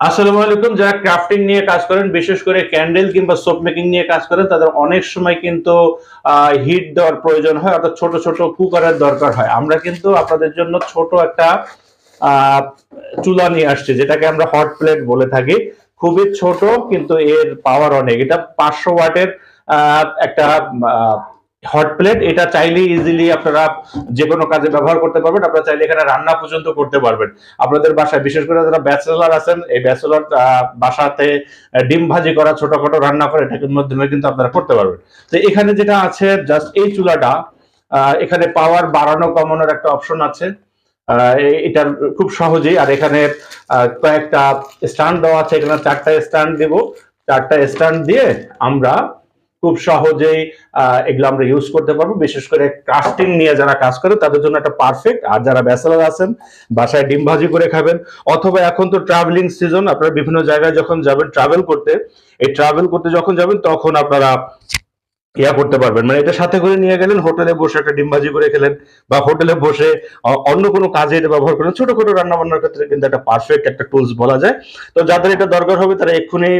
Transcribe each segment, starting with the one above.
আসসালামু আলাইকুম। যারা ক্রাফটিং নিয়ে কাজ করেন, বিশেষ করে ক্যান্ডেল কিংবা সোপ মেকিং নিয়ে কাজ করেন, তাদের অনেক সময় কিন্তু হিট দেওয়ার প্রয়োজন হয়, অর্থাৎ ছোট ছোট কুকারের দরকার হয়। আমরা কিন্তু আপনাদের জন্য ছোট একটা আহ, চুলা নিয়ে আসছি, যেটাকে আমরা হট প্লেট বলে থাকি। খুবই ছোট, কিন্তু এর পাওয়ার অনেক। এটা 500 ওয়াটের একটা হট প্লেট। এটা চাইলে ইজিলি আপনারা যে কোনো কাজে ব্যবহার করতে পারবেন। আপনারা চাইলে এখানে রান্না পর্যন্ত করতে পারবেন। আপনাদের বাসায়, বিশেষ করে যারা ব্যাচেলর আছেন, এই ব্যাচেলর বাসাতে ডিম ভাজি করা, ছোটখাটো রান্না করে এটার মাধ্যমে কিন্তু আপনারা করতে পারবেন। তো এখানে যেটা আছে, জাস্ট এই চুলাটা, এখানে পাওয়ার বাড়ানো কমানোর একটা অপশন আছে। এটার খুব সহজেই। আর এখানে কয়েকটা স্ট্যান্ড দেওয়া আছে, এখানে 4টা স্ট্যান্ড দিব। 4টা স্ট্যান্ড দিয়ে আমরা খুব সহজেই এগুলো আমরা ইউজ করতে পারবো। বিশেষ করে ক্রাফটিং নিয়ে যারা কাজ করে তাদের জন্য একটা পারফেক্ট। আর যারা ব্যাচেলর আছেন, বাসায় ডিম ভাজি করে খাবেন, অথবা এখন তো ট্রাভেলিং সিজন, আপনারা বিভিন্ন জায়গায় যখন যাবেন ট্রাভেল করতে, এই ট্রাভেল করতে যখন যাবেন তখন আপনারা করতে পারবেন। মানে এটা সাথে করে নিয়ে গেলেন, হোটেলে বসে একটা ডিম ভাজি করে খেলেন, বা হোটেলে বসে অন্য কোনো কাজে এটা ব্যবহার করেন। ছোটখাটো রান্না বান্নার ক্ষেত্রে কিন্তু একটা পারফেক্ট একটা টুলস বলা যায়। তো যাদের এটা দরকার হবে তারা এক্ষুনি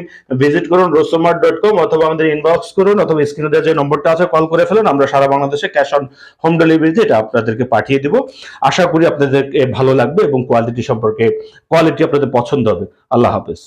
ভিজিট করুন রোসমart.com, অথবা আমাদের ইনবক্স করুন, অথবা স্ক্রিনে দেওয়া যে নম্বরটা আছে কল করে ফেলেন। আমরা সারা বাংলাদেশে ক্যাশ অন হোম ডেলিভারিতে এটা আপনাদেরকে পাঠিয়ে দিব। আশা করি আপনাদের ভালো লাগবে এবং কোয়ালিটি আপনাদের পছন্দ হবে। আল্লাহ হাফেজ।